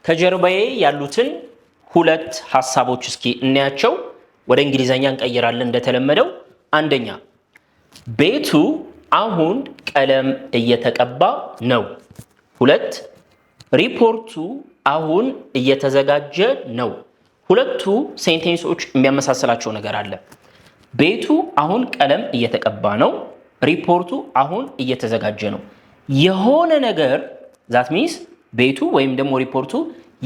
ከጀርባዬ ያሉትን ሁለት ሐሳቦች እስኪ እናያቸው ወደ እንግሊዘኛ እንቀይራለን እንደተለመደው አንደኛ ቤቱ አሁን ቀለም እየተቀባ ነው ሁለት ሪፖርቱ አሁን እየተዘጋጀ ነው ሁለቱ ሴንቴንሶች የሚያመሳስላቸው ነገር አለ ቤቱ አሁን ቀለም እየተቀባ ነው ሪፖርቱ አሁን እየተዘጋጀ ነው የሆነ ነገር that means ቤቱ ወይም ደግሞ ሪፖርቱ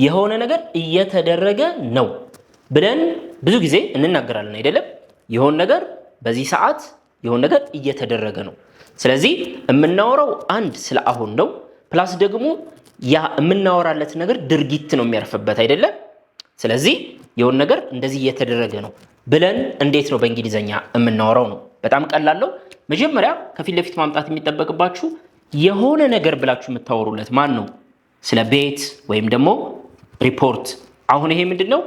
የሆነ ነገር እየተደረገ ነው ብለን ብዙ ጊዜ እንናገራለን አይደለም የሆነ ነገር በዚህ ሰዓት የሆነ ነገር እየተደረገ ነው ስለዚህ የምናወራው አንድ ስለ አሁን ነው ፕላስ ደግሞ ያ የምናወራለት ነገር ድርጊት ነው የሚያርፍበት አይደለም ስለዚህ የሆነ ነገር እንደዚህ እየተደረገ ነው ብለን እንዴት ነው በእንግሊዘኛ የምናወራው ነው በጣም ቀላል ነው መጀመሪያ ከፊት ለፊት ማምጣት የሚጠበቅባችሁ የሆነ ነገር ብላችሁ የምታወሩለት ማን ነው ስለ ቤት ወይም ደግሞ ሪፖርት አሁን ይሄ ምንድነው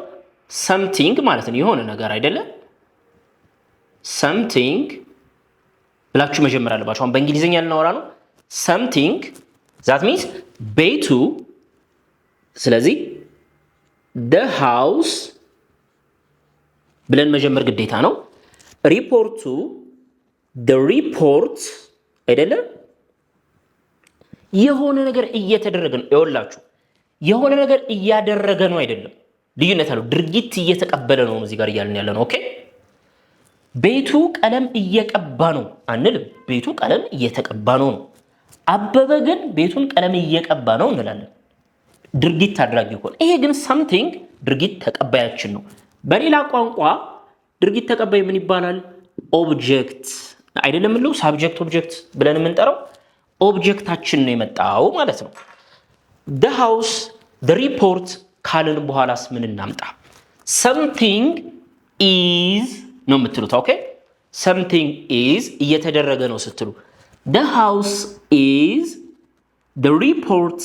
something ማለት ነው የሆነ ነገር አይደለም something ብላችሁ መጀመር አለባችሁ አሁን በእንግሊዘኛ ልናወራ ነው something that means ቤቱ ስለዚህ the house ብለን መጀመር ግዴታ ነው ሪፖርቱ the report አይደለም የሆነ ነገር እየተደረገ ነው ይወላችሁ የሆነ ነገር እያደረገ ነው አይደለም ልዩነት አለው ድርጊት እየተቀበለ ነው እዚህ ጋር እያልን ያለ ነው ኦኬ ቤቱ ቀለም እየቀባ ነው አንልም ቤቱ ቀለም እየተቀባ ነው አበበ ግን ቤቱን ቀለም እየቀባ ነው እንላለን ድርጊት አድራጊ ሆነ ይሄ ግን something ድርጊት ተቀባያችን ነው በሌላ ቋንቋ ድርጊት ተቀባይ ምን ይባላል ኦብጀክት አይደለም ነው ሳብጀክት ኦብጀክት ብለን የምንጠራው ኦብጀክታችን ነው የመጣው ማለት ነው the house the report ካልን በኋላስ ምን እናምጣ something is ነው የምትሉት ኦኬ something is እየተደረገ ነው ስትሉ the house is the report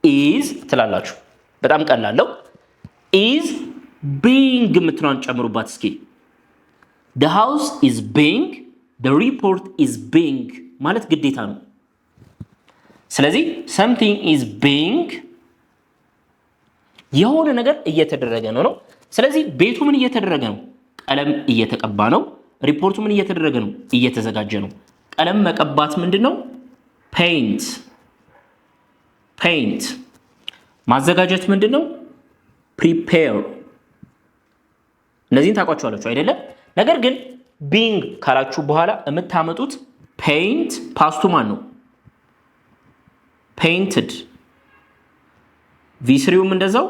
is ትላላችሁ በጣም ቀላል ነው is being የምትሉን ጨምሩባት እስኪ the house is being the report is being ማለት ግዴታ ነው ስለዚህ something is being የሆነ ነገር እየተደረገ ነው ስለዚህ ቤቱ ምን እየተደረገ ነው ቀለም እየተቀባ ነው ሪፖርቱ ምን እየተደረገ ነው እየተዘጋጀ ነው ቀለም መቀባት ምንድነው paint ማዘጋጀት ምንድነው prepare እነዚህን ታቋቸዋላችሁ አይደለም ነገር ግን being ካላችሁ በኋላ የምታመጡት paint ፓስቱ ማን ነው painted ቪስሪውም እንደዛው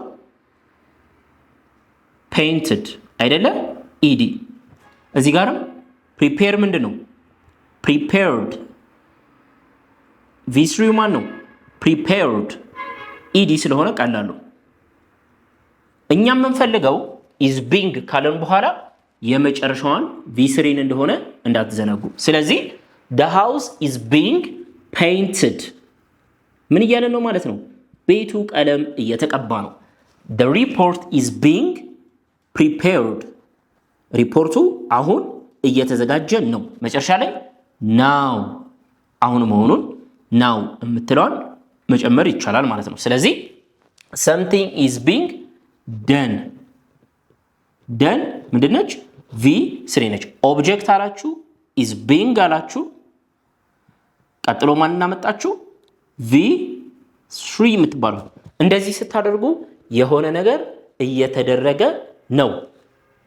painted አይደለም ed እዚህ ጋርም prepare ምንድነው prepared ቪስሪው ማን ነው prepared ed ስለሆነ ቀላል ነው እኛም የምንፈልገው is being ካለን በኋላ የመጨረሻዋን ቪስሪን እንደሆነ እንዳትዘነጉ ስለዚህ the house is being painted ምን እያለ ነው ማለት ነው ቤቱ ቀለም እየተቀባ ነው the report is being prepared ሪፖርቱ አሁን እየተዘጋጀ ነው መጨረሻ ላይ now አሁን መሆኑን now የምትለውን መጨመር ይቻላል ማለት ነው ስለዚህ something is being done ምንድነች v3 ነች ኦብጀክት አላችሁ is being አላችሁ ቀጥሎ ማን እናመጣችሁ v3 የምትባለው እንደዚህ ስታደርጉ የሆነ ነገር እየተደረገ ነው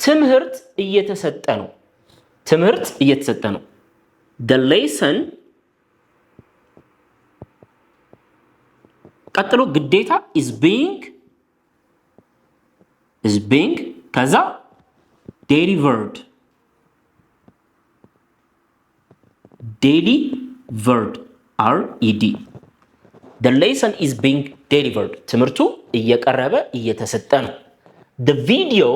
ትምህርት እየተሰጠ ነው the lesson ቀጥሎ ግዴታ is being ከዛ delivered red the lesson is being delivered ትምህርቱ እየቀረበ እየተሰጠ ነው the video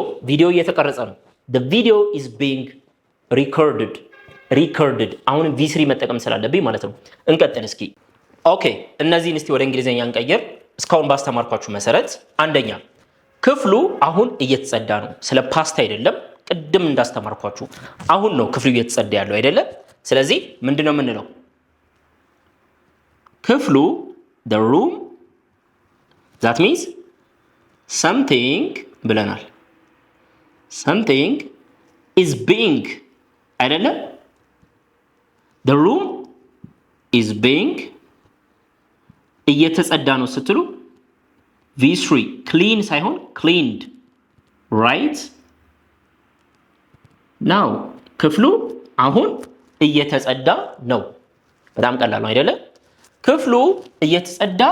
እየተቀረጸ ነው the video is being recorded አሁን v3 መጠቀም ስላለብኝ ማለት ነው እንቀጥል እስኪ ኦኬ እነዚህን እስቲ ወደ እንግሊዘኛ እንቀይር እስካሁን ባስተማርኳችሁ መሰረት አንደኛ ክፍሉ አሁን እየተጸዳ ነው ስለ ፓስት አይደለም ቅድም እንዳስተማርኳችሁ አሁን ነው ክፍሉ እየተጸዳ ያለው አይደለም ስለዚህ ምንድነው የምንለው ክፍሉ the room that means something ብለናል። something is being አይደለም? the room is being እየተጸዳ ነው ስትሉ V3 clean ሳይሆን cleaned right now ክፍሉ አሁን እየተጸዳ ነው። በጣም ቀላል ነው አይደለ? ክፍሉ እየተጸዳ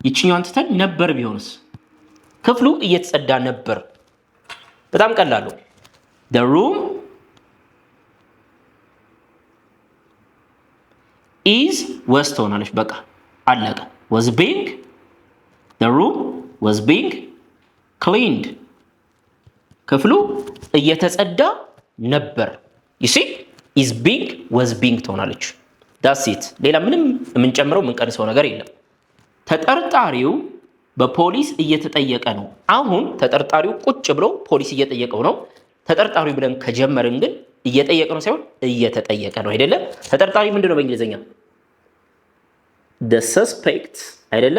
ይችኛዋን ትተን ነበር ቢሆንስ? ክፍሉ እየተጸዳ ነበር። በጣም ቀላል ነው። the room is was ትሆናለች። በቃ አለቀ። was being the room was being cleaned ክፍሉ እየተጸዳ ነበር። you see is being was being ትሆናለች። that's it። ሌላ ምንም የምንጨምረው የምንቀንሰው ነገር የለም። ተጠርጣሪው በፖሊስ እየተጠየቀ ነው። አሁን ተጠርጣሪው ቁጭ ብሎ ፖሊስ እየጠየቀው ነው። ተጠርጣሪው ብለን ከጀመርን ግን እየጠየቀ ነው ሳይሆን እየተጠየቀ ነው አይደለ? ተጠርጣሪ ምንድነው በእንግሊዘኛ? the suspect አይደለ?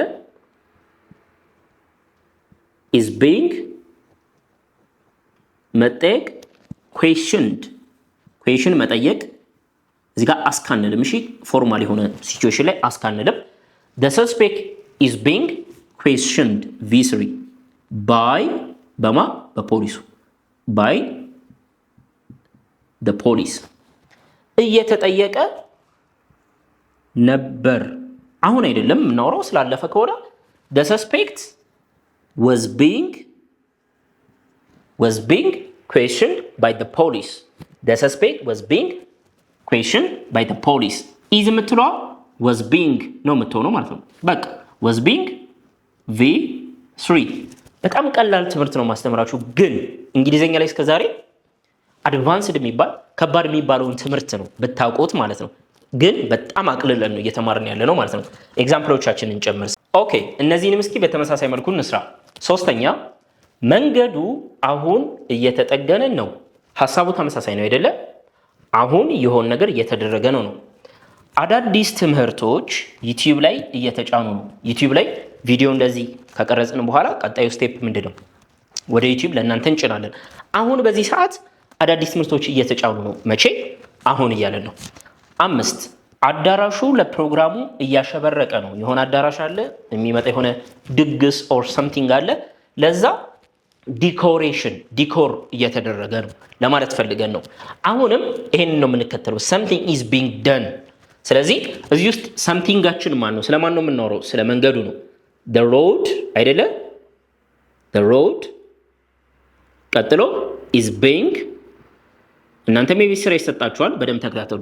is being መጠየቅ questioned question መጠየቅ እዚህ ጋር አስካንልም። እሺ ፎርማል የሆነ ሲቹዌሽን ላይ አስካንልም። the suspect is being questioned V3 by በማ በፖሊሱ by the police እየተጠየቀ ነበር። አሁን አይደለም የምናወራው ስላለፈ ከሆነ the suspect was being questioned by the police the suspect was being questioned by the police is የምትለዋ was being ነው የምትሆነው ማለት ነው። በቃ was being V3 በጣም ቀላል ትምህርት ነው ማስተምራችሁ። ግን እንግሊዘኛ ላይ እስከዛሬ አድቫንስድ የሚባል ከባድ የሚባለውን ትምህርት ነው ብታውቁት ማለት ነው። ግን በጣም አቅልለን ነው እየተማርን ያለ ነው ማለት ነው። ኤግዛምፕሎቻችንን እንጨምር። ኦኬ እነዚህንም እስኪ በተመሳሳይ መልኩ እንስራ። ሶስተኛ መንገዱ አሁን እየተጠገነ ነው። ሐሳቡ ተመሳሳይ ነው አይደለ? አሁን የሆነ ነገር እየተደረገ ነው ነው። አዳዲስ ትምህርቶች ዩቲዩብ ላይ እየተጫኑ ነው። ዩቲዩብ ላይ ቪዲዮ እንደዚህ ከቀረጽን በኋላ ቀጣዩ ስቴፕ ምንድነው? ወደ ዩቲዩብ ለእናንተ እንጭናለን። አሁን በዚህ ሰዓት አዳዲስ ትምህርቶች እየተጫኑ ነው። መቼ? አሁን እያለን ነው። 5 አዳራሹ ለፕሮግራሙ እያሸበረቀ ነው። የሆነ አዳራሽ አለ፣ የሚመጣ የሆነ ድግስ ኦር ሰምቲንግ አለ። ለዛ ዲኮር እየተደረገ ነው ለማለት ፈልገን ነው። አሁንም ይሄንን ነው የምንከተለው። something is being done። ስለዚህ እዚህ ውስጥ ሰምቲንጋችን ማን ነው? ስለማን ነው የምናወራው? ስለ መንገዱ ነው። the road አይደለ? the road ቀጥሎ is being እናንተ ሜቢ ስራ ይሰጣችኋል፣ በደንብ ተከታተሉ።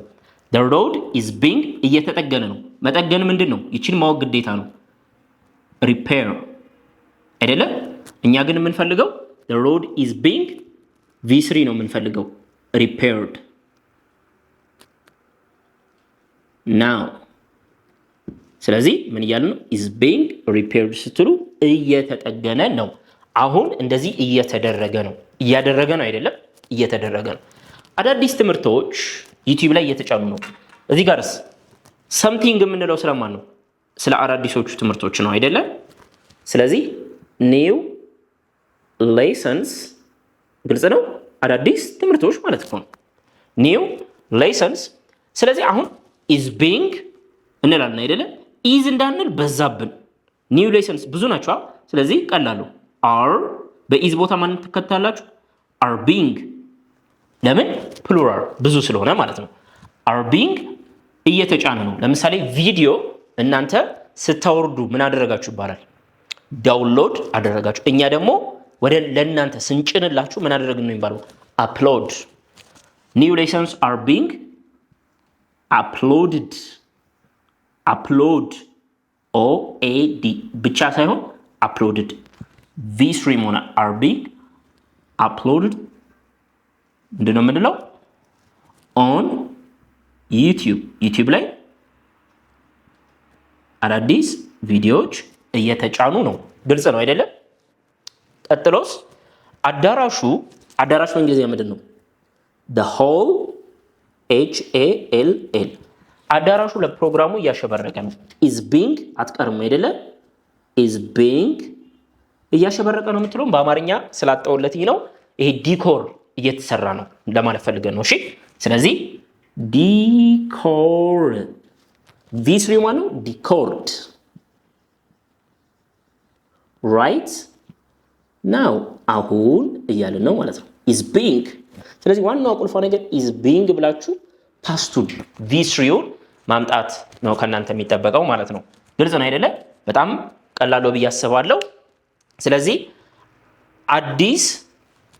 the road is being እየተጠገነ ነው። መጠገን ምንድን ነው? ይችን ማወቅ ግዴታ ነው። repair አይደለ? እኛ ግን የምንፈልገው the road is being V3 ነው የምንፈልገው repaired now። ስለዚህ ምን እያለ ነው? is being repaired ስትሉ እየተጠገነ ነው። አሁን እንደዚህ እየተደረገ ነው። እያደረገ ነው አይደለም፣ እየተደረገ ነው። አዳዲስ ትምህርቶች ዩቲዩብ ላይ እየተጫኑ ነው። እዚህ ጋርስ something የምንለው ስለማን ነው? ስለ አዳዲሶቹ ትምህርቶች ነው አይደለም? ስለዚህ new lessons ግልጽ ነው። አዳዲስ ትምህርቶች ማለት ነው። new lessons። ስለዚህ አሁን is being እንላለን አይደለ? is እንዳንል በዛብን። new lessons ብዙ ናቸው። ስለዚህ ቀላሉ are በis ቦታ ማን ተከታላችሁ? are being ለምን? ፕሉራል ብዙ ስለሆነ ማለት ነው። are being እየተጫነ ነው። ለምሳሌ ቪዲዮ እናንተ ስታወርዱ ምን አደረጋችሁ ይባላል? ዳውንሎድ አደረጋችሁ። እኛ ደግሞ ወደ ለእናንተ ስንጭንላችሁ ምን አደረግን ነው የሚባለው? upload new lessons are being uploaded OAD ብቻ ሳይሆን uploaded V3 ሆነ are being uploaded ምንድነው የምንለው? on ዩቲዩብ ላይ አዳዲስ ቪዲዮዎች እየተጫኑ ነው። ግልጽ ነው አይደለም? ቀጥሎስ አዳራሹ በእንግሊዝኛ ምንድን ነው? the hall HALL አዳራሹ ለፕሮግራሙ እያሸበረቀ ነው። is being አትቀርም አይደለም? is being እያሸበረቀ ነው የምትለው በአማርኛ ስላጣውለትኝ ነው። ይሄ ዲኮር እየተሰራ ነው ለማለት ፈልገን ነው። እሺ ስለዚህ ዲኮር V3 ማለት ዲኮርድ right now አሁን እያልን ነው ማለት ነው። is being ስለዚህ ዋናው ቁልፏ ነገር is being ብላችሁ ፓስቱን V3ውን ማምጣት ነው ከናንተ የሚጠበቀው ማለት ነው። ግልጽ ነው አይደለ? በጣም ቀላል ነው ብዬ አስባለሁ። ስለዚህ አዲስ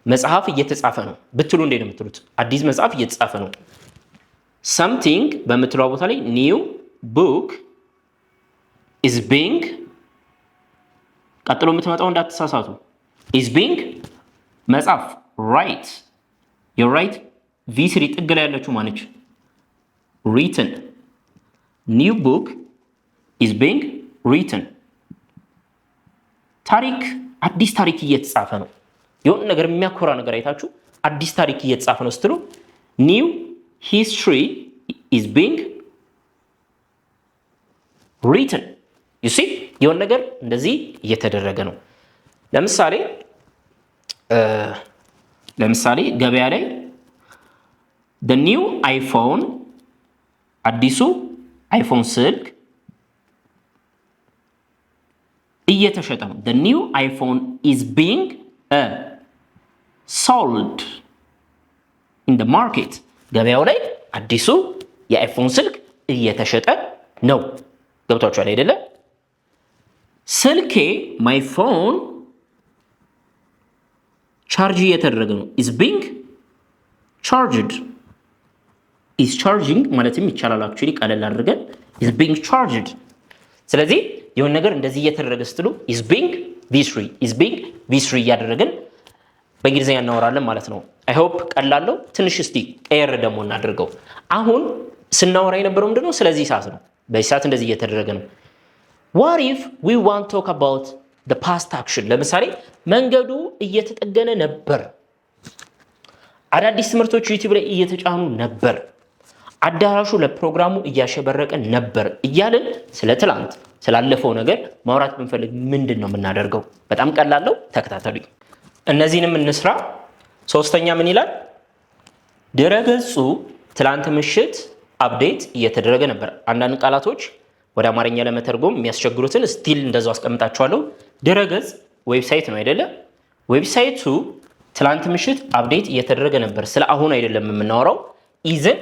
መጽሐፍ እየተጻፈ ነው ብትሉ እንዴት ነው የምትሉት? አዲስ መጽሐፍ እየተጻፈ ነው። something በምትለው ቦታ ላይ new book is being ቀጥሎ የምትመጣው እንዳትሳሳቱ is being መጽሐፍ right you're right V3 ጥግ ላይ ያለችው ማነች? written new book is being written ታሪክ አዲስ ታሪክ እየተጻፈ ነው። የሆነ ነገር የሚያኮራ ነገር አይታችሁ አዲስ ታሪክ እየተጻፈ ነው ስትሉ new history is being written you see የሆነ ነገር እንደዚህ እየተደረገ ነው። ለምሳሌ ገበያ ላይ the new iPhone አዲሱ አይፎን ስልክ እየተሸጠ ነው። the new iPhone is being sold in the market ገበያው ላይ አዲሱ የአይፎን ስልክ እየተሸጠ ነው። ገብታችኋል አይደለ? ስልኬ my phone ቻርጅ እየተደረገ ነው is being charged is charging ማለትም ይቻላል actually ቀለል አድርገን is being charged ስለዚህ የሆነ ነገር እንደዚህ እየተደረገ ስትሉ is being V3 እያደረግን በእንግሊዝኛ እናወራለን ማለት ነው። I hope ቀላለው ትንሽ እስቲ ቀየር ደግሞ እናድርገው። አሁን ስናወራ የነበረው ምንድነው? ስለዚህ ሰዓት ነው። በዚህ ሰዓት እንደዚህ እየተደረገ ነው። what if we want to talk about the past action ለምሳሌ መንገዱ እየተጠገነ ነበር፣ አዳዲስ ትምህርቶች ዩቲዩብ ላይ እየተጫኑ ነበር፣ አዳራሹ ለፕሮግራሙ እያሸበረቀ ነበር እያልን ስለ ትላንት ስላለፈው ነገር ማውራት ብንፈልግ ምንድነው የምናደርገው? በጣም ቀላል ነው። ተከታተሉኝ። እነዚህንም እንስራ። ሶስተኛ ምን ይላል? ድረገጹ ትላንት ምሽት አፕዴት እየተደረገ ነበር። አንዳንድ ቃላቶች ወደ አማርኛ ለመተርጎም የሚያስቸግሩትን ስቲል እንደዛው አስቀምጣቸዋለሁ። ድረገጽ ዌብሳይት ነው አይደለ? ዌብሳይቱ ትላንት ምሽት አፕዴት እየተደረገ ነበር። ስለ አሁን አይደለም የምናወራው። ኢዝን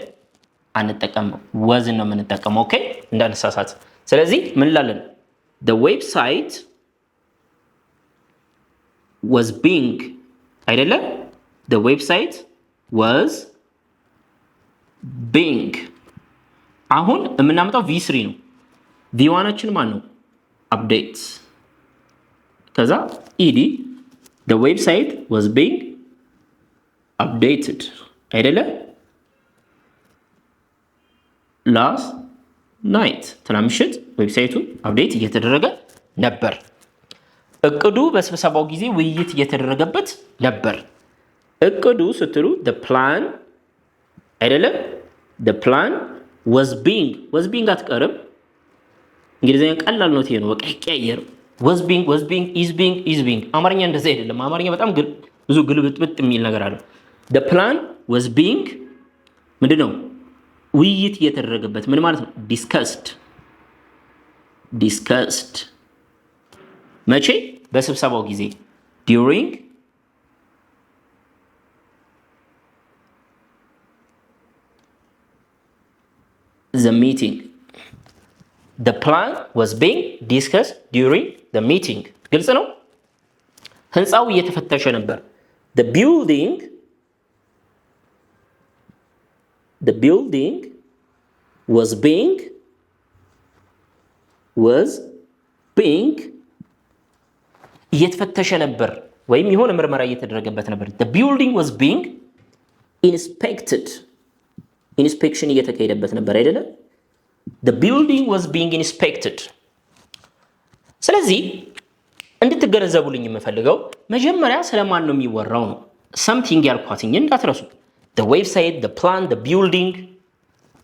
አንጠቀም፣ ወዝን ነው የምንጠቀመው። ኦኬ እንዳንሳሳት። ስለዚህ ምን ላለን? the website was being አይደለ? the website was being አሁን የምናመጣው V3 ነው። V1አችን ማን ነው? update ከዛ ed the website was being updated አይደለ? last night ትናንት ምሽት ዌብሳይቱ አፕዴት እየተደረገ ነበር። እቅዱ በስብሰባው ጊዜ ውይይት እየተደረገበት ነበር። እቅዱ ስትሉ the plan አይደለም? the plan was being አትቀርም። እንግሊዝኛ ቀላል ነው ነው በቃ ይቀየር። was being is being አማርኛ እንደዚህ አይደለም። አማርኛ በጣም ብዙ ግልብጥብጥ የሚል ነገር አለው። the plan was being ምንድነው? ውይይት እየተደረገበት ምን ማለት ነው? discussed መቼ? በስብሰባው ጊዜ during the meeting the plan was being discussed during the meeting ግልጽ ነው። ህንጻው እየተፈተሸ ነበር። the building was being እየተፈተሸ ነበር ወይም የሆነ ምርመራ እየተደረገበት ነበር። the building was being inspected inspection እየተካሄደበት ነበር አይደለ? the building was being inspected ስለዚህ እንድትገነዘቡልኝ የምፈልገው መጀመሪያ ስለማን ነው የሚወራው ነው። something ያልኳትኝ እንዳትረሱ። the website, the plan, the building,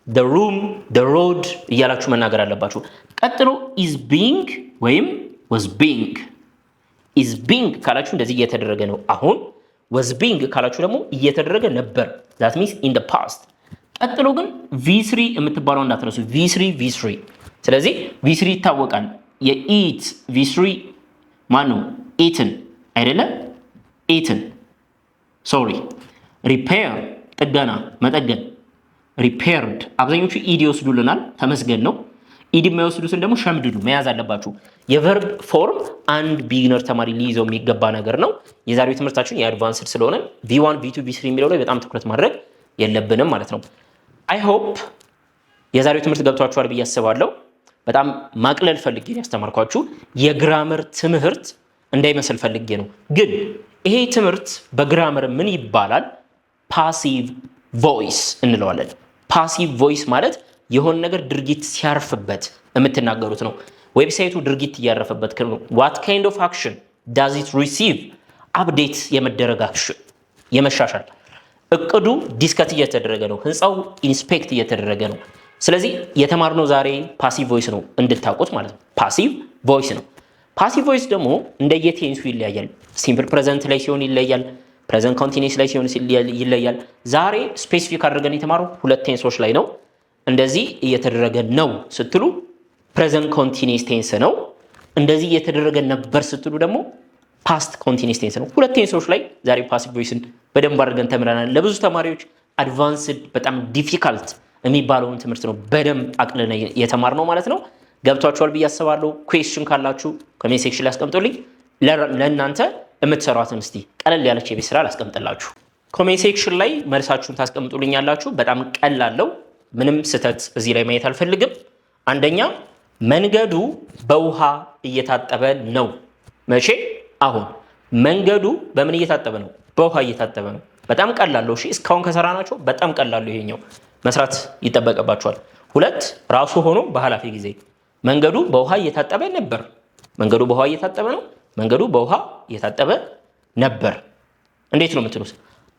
the room, the road እያላችሁ መናገር አለባችሁ። ቀጥሎ is being ወይም was being is being ካላችሁ እንደዚህ እየተደረገ ነው አሁን። was being ካላችሁ ደግሞ እየተደረገ ነበር። that means in the past። ቀጥሎ ግን v3 የምትባለው እንዳትረሱ። v3 ስለዚህ v3 ይታወቃል። የኢት v3 ማን ነው? ኢትን አይደለም? ኢትን ሶሪ። ሪፔር ጥገና፣ መጠገን። ሪፔርድ አብዛኞቹ ኢድ ይወስዱልናል፣ ተመስገን ነው። ኢድ የማይወስዱትን ደግሞ ሸምድዱ፣ መያዝ አለባችሁ። የቨርብ ፎርም አንድ ቢግነር ተማሪ ሊይዘው የሚገባ ነገር ነው። የዛሬው ትምህርታችን የአድቫንስድ ስለሆነ v1 v2 v3 የሚለው ላይ በጣም ትኩረት ማድረግ የለብንም ማለት ነው። አይ ሆፕ የዛሬው ትምህርት ገብቷችኋል ብዬ አስባለሁ። በጣም ማቅለል ፈልጌ ነው ያስተማርኳችሁ። የግራመር ትምህርት እንዳይመስል ፈልጌ ነው። ግን ይሄ ትምህርት በግራመር ምን ይባላል? ፓሲቭ ቮይስ እንለዋለን። ፓሲቭ ቮይስ ማለት የሆነ ነገር ድርጊት ሲያርፍበት የምትናገሩት ነው። ዌብሳይቱ ድርጊት እያረፈበት ነው። what kind of action does it receive? አፕዴት የመደረግ አክሽን፣ የመሻሻል እቅዱ ዲስከት እየተደረገ ነው። ህንፃው ኢንስፔክት እየተደረገ ነው። ስለዚህ የተማርነው ዛሬ ፓሲቭ ቮይስ ነው እንድታውቁት ማለት ነው። ፓሲቭ ቮይስ ነው። ፓሲቭ ቮይስ ደግሞ እንደየቴንሱ ይለያያል። ሲምፕል ፕሬዘንት ላይ ሲሆን ይለያል። ፕሬዘንት ኮንቲኒየስ ላይ ሲሆን ይለያል። ዛሬ ስፔሲፊክ አድርገን የተማረው ሁለት ቴንሶች ላይ ነው። እንደዚህ እየተደረገ ነው ስትሉ ፕሬዘንት ኮንቲኒየስ ቴንስ ነው። እንደዚህ እየተደረገ ነበር ስትሉ ደግሞ ፓስት ኮንቲኒየስ ቴንስ ነው። ሁለት ቴንሶች ላይ ዛሬ ፓሲቭ ቮይስን በደንብ አድርገን ተምረናል። ለብዙ ተማሪዎች አድቫንስድ በጣም ዲፊካልት የሚባለውን ትምህርት ነው በደንብ አቅልነ የተማርነው ማለት ነው። ገብቷችኋል ብዬ አስባለሁ። ኩዌስችን ካላችሁ ኮሜንት ሴክሽን ላይ አስቀምጡልኝ። ለእናንተ የምትሰሯትን እስቲ ቀለል ያለች የቤት ስራ ላስቀምጥላችሁ። ኮሜንት ሴክሽን ላይ መልሳችሁን ታስቀምጡልኛላችሁ። በጣም ቀላለው፣ ምንም ስህተት እዚህ ላይ ማየት አልፈልግም። አንደኛ መንገዱ በውሃ እየታጠበ ነው። መቼ? አሁን። መንገዱ በምን እየታጠበ ነው? በውሃ እየታጠበ ነው። በጣም ቀላለው። እሺ እስካሁን ከሰራናቸው በጣም ቀላለው። ይሄኛው መስራት ይጠበቅባችኋል። ሁለት ራሱ ሆኖ በኃላፊ ጊዜ መንገዱ በውሃ እየታጠበ ነበር። መንገዱ በውሃ እየታጠበ ነው። መንገዱ በውሃ እየታጠበ ነበር። እንዴት ነው የምትሉት?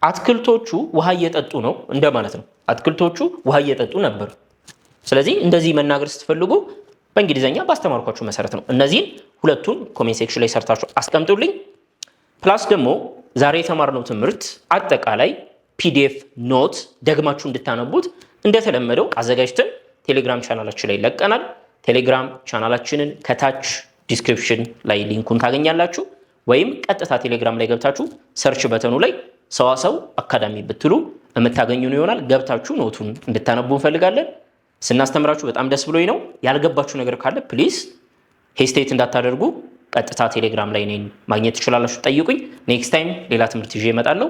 አትክልቶቹ ውሃ እየጠጡ ነው እንደማለት ነው። አትክልቶቹ ውሃ እየጠጡ ነበር። ስለዚህ እንደዚህ መናገር ስትፈልጉ በእንግሊዘኛ ባስተማርኳችሁ መሰረት ነው። እነዚህን ሁለቱን ኮሜንት ሴክሽን ላይ ሰርታችሁ አስቀምጡልኝ። ፕላስ ደግሞ ዛሬ የተማርነው ትምህርት አጠቃላይ ፒዲኤፍ ኖት ደግማችሁ እንድታነቡት እንደተለመደው አዘጋጅተን ቴሌግራም ቻናላችን ላይ ለቀናል። ቴሌግራም ቻናላችንን ከታች ዲስክሪፕሽን ላይ ሊንኩን ታገኛላችሁ፣ ወይም ቀጥታ ቴሌግራም ላይ ገብታችሁ ሰርች በተኑ ላይ ሰዋሰው አካዳሚ ብትሉ የምታገኙን ይሆናል። ገብታችሁ ኖቱን እንድታነቡ እንፈልጋለን። ስናስተምራችሁ በጣም ደስ ብሎኝ ነው። ያልገባችሁ ነገር ካለ ፕሊዝ ሄስቴት እንዳታደርጉ፣ ቀጥታ ቴሌግራም ላይ እኔን ማግኘት ትችላላችሁ። ጠይቁኝ። ኔክስት ታይም ሌላ ትምህርት ይዤ እመጣለሁ።